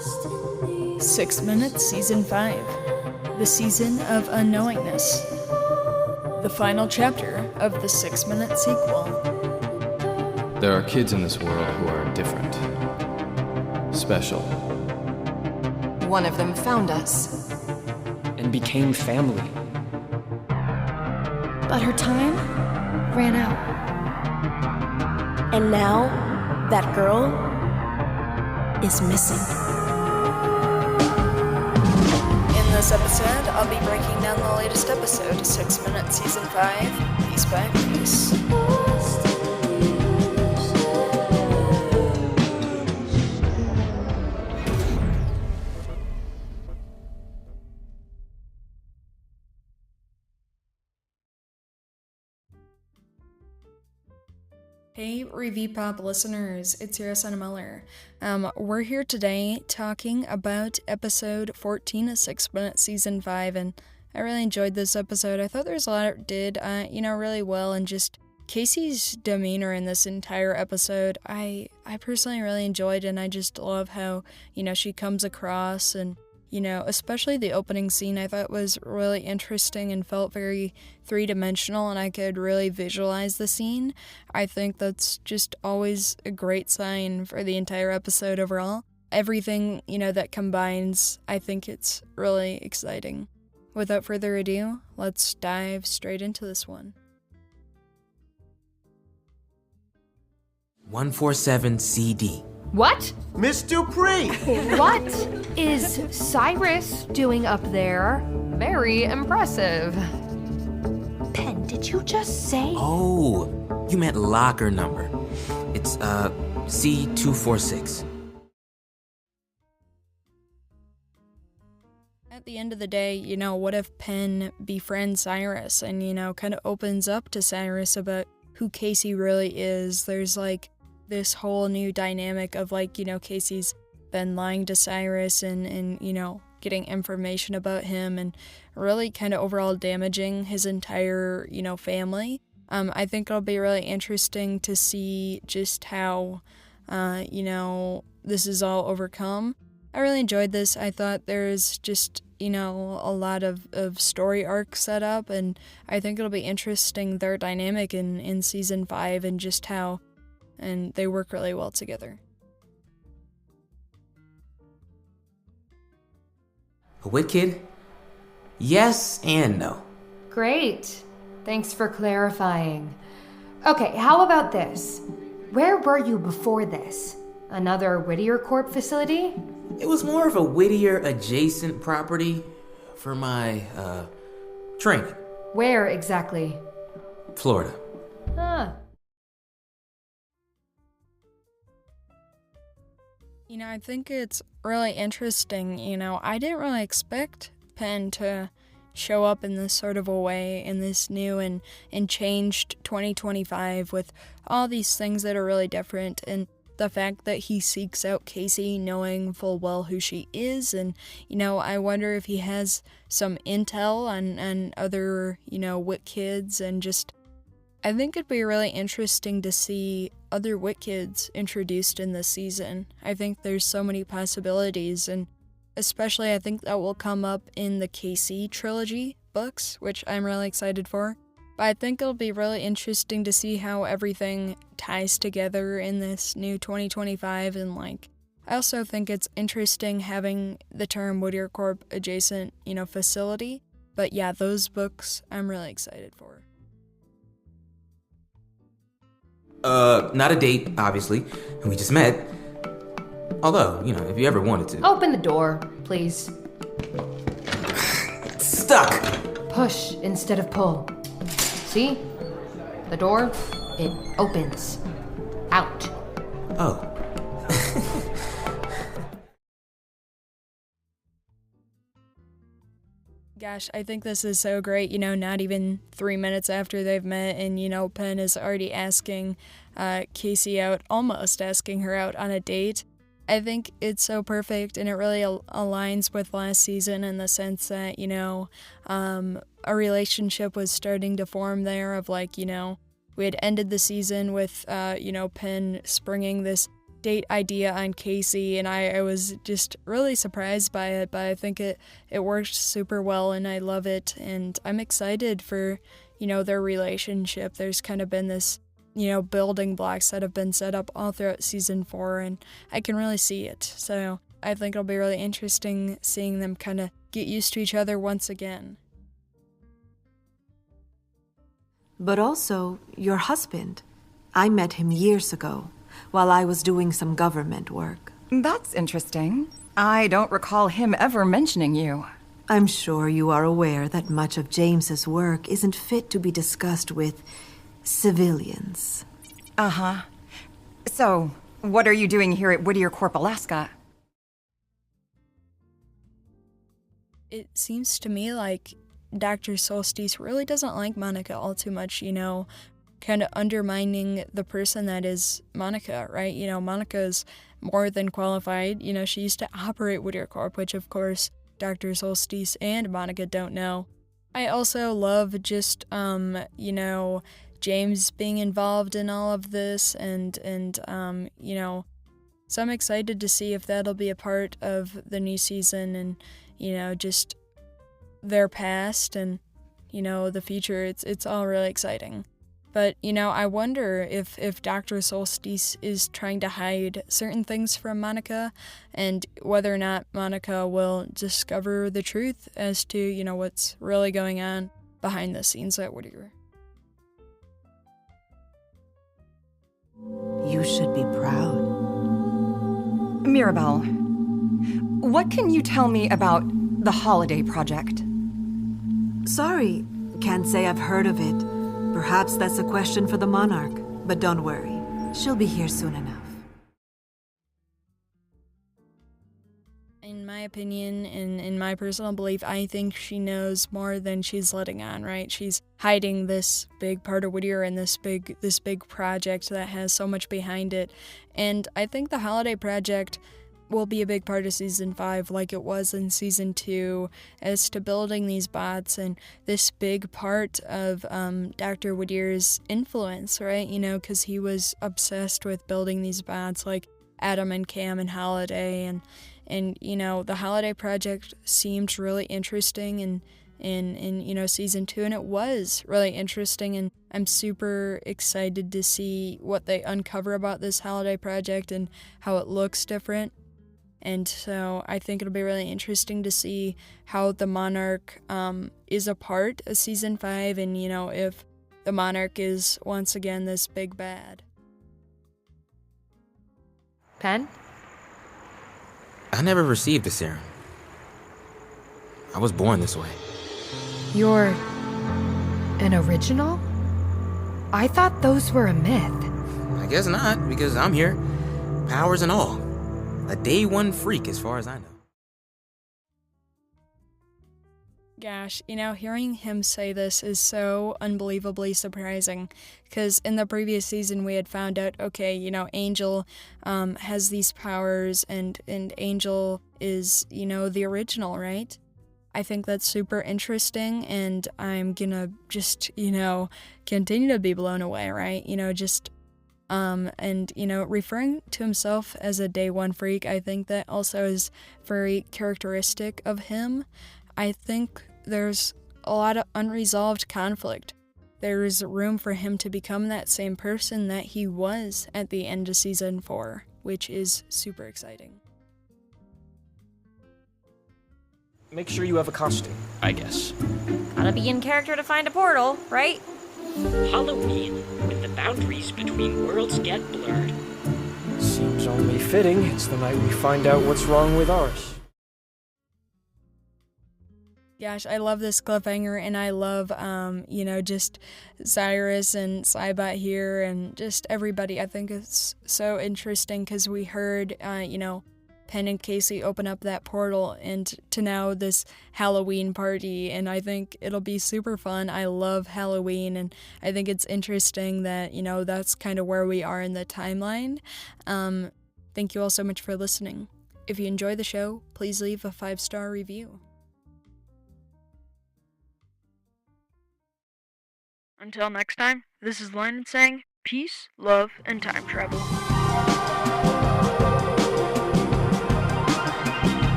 6 Minutes Season 5. The Season of Unknowingness. The final chapter of the 6 Minute sequel. There are kids in this world who are different. Special. One of them found us. And became family. But her time ran out. And now, that girl is missing. In this episode, I'll be breaking down the latest episode, 6 Minutes Season 5, piece by piece. Hey, Review Pop listeners, it's your Landon Mueller. We're here today talking about episode 14 of 6 Minutes Season 5, and I really enjoyed this episode. I thought there's a lot it did, really well, and just Casey's demeanor in this entire episode, I personally really enjoyed, and I just love how, she comes across, and especially the opening scene I thought was really interesting and felt very three-dimensional, and I could really visualize the scene. I think that's just always a great sign for the entire episode overall. Everything, that combines, I think it's really exciting. Without further ado, let's dive straight into this one. 147 CD. What? Miss Dupree! What is Cyrus doing up there? Very impressive. Penn, did you just say? Oh, you meant locker number. It's, C246. At the end of the day, what if Penn befriends Cyrus and, kind of opens up to Cyrus about who Casey really is? There's, this whole new dynamic of, Casey's been lying to Cyrus and getting information about him and really kind of overall damaging his entire, family. I think it'll be really interesting to see just how, this is all overcome. I really enjoyed this. I thought there's just, a lot of story arcs set up, and I think it'll be interesting, their dynamic in Season 5 and just how, and they work really well together. A wit kid? Yes and no. Great. Thanks for clarifying. Okay, how about this? Where were you before this? Another Whittier Corp facility? It was more of a Whittier adjacent property for my, training. Where exactly? Florida. Huh. I think it's really interesting. I didn't really expect Penn to show up in this sort of a way in this new and changed 2025 with all these things that are really different, and the fact that he seeks out Casey knowing full well who she is, and I wonder if he has some intel on other wit kids, and just I think it'd be really interesting to see other wit kids introduced in this season. I think there's so many possibilities, and especially I think that will come up in the Casey trilogy books, which I'm really excited for. But I think it'll be really interesting to see how everything ties together in this new 2025, and I also think it's interesting having the term Whittier Corp adjacent, facility. But yeah, those books I'm really excited for. Not a date, obviously. We just met. Although, if you ever wanted to. Open the door, please. Stuck! Push instead of pull. See? The door, it opens. Out. Oh. Gosh, I think this is so great, not even 3 minutes after they've met, and, Penn is already asking Casey out, almost asking her out on a date. I think it's so perfect, and it really aligns with last season in the sense that, a relationship was starting to form there of, we had ended the season with, Penn springing this date idea on Casey, and I was just really surprised by it, but I think it worked super well, and I love it, and I'm excited for, their relationship. There's kind of been this, building blocks that have been set up all throughout season 4, and I can really see it. So I think it'll be really interesting seeing them kind of get used to each other once again. But also, your husband. I met him years ago, while I was doing some government work. That's interesting. I don't recall him ever mentioning you. I'm sure you are aware that much of James's work isn't fit to be discussed with civilians. Uh-huh. So, what are you doing here at Whittier Corp, Alaska? It seems to me like Dr. Solstice really doesn't like Monica all too much, kind of undermining the person that is Monica, right? Monica's more than qualified. She used to operate Whittier Corp, which of course Dr. Solstice and Monica don't know. I also love just, James being involved in all of this and so I'm excited to see if that'll be a part of the new season and, just their past and, the future. It's all really exciting. But, I wonder if Dr. Solstice is trying to hide certain things from Monica and whether or not Monica will discover the truth as to, what's really going on behind the scenes at Whittier. You should be proud. Mirabelle, what can you tell me about the Holiday Project? Sorry, can't say I've heard of it. Perhaps that's a question for the Monarch, but don't worry. She'll be here soon enough. In my opinion, in my personal belief, I think she knows more than she's letting on, right? She's hiding this big part of Whittier and this big project that has so much behind it. And I think the Holiday Project will be a big part of Season 5 like it was in Season 2 as to building these bots and this big part of Dr. Whittier's influence, right? Because he was obsessed with building these bots like Adam and Cam and Holiday and the Holiday Project seemed really interesting in Season 2, and it was really interesting, and I'm super excited to see what they uncover about this Holiday Project and how it looks different. And so I think it'll be really interesting to see how the Monarch is a part of Season 5 and, if the Monarch is once again this big bad. Penn? I never received a serum. I was born this way. You're an original? I thought those were a myth. I guess not, because I'm here. Powers and all. A day one freak as far as I know. Gosh, hearing him say this is so unbelievably surprising because in the previous season we had found out, okay, Angel has these powers and Angel is, the original, right? I think that's super interesting and I'm gonna just, continue to be blown away, right? Referring to himself as a day one freak, I think that also is very characteristic of him. I think there's a lot of unresolved conflict. There's room for him to become that same person that he was at the end of Season 4, which is super exciting. Make sure you have a costume, I guess. Gotta be in character to find a portal, right? Halloween, when the boundaries between worlds get blurred. Seems only fitting it's the night we find out what's wrong with ours. Gosh, I love this cliffhanger, and I love, just Cyrus and Cybot here, and just everybody. I think it's so interesting because we heard, Penn and Casey open up that portal and to now this Halloween party, and I think it'll be super fun. I love Halloween, and I think it's interesting that, that's kind of where we are in the timeline. Thank you all so much for listening. If you enjoy the show, please leave a 5-star review. Until next time, this is Landon saying peace, love, and time travel.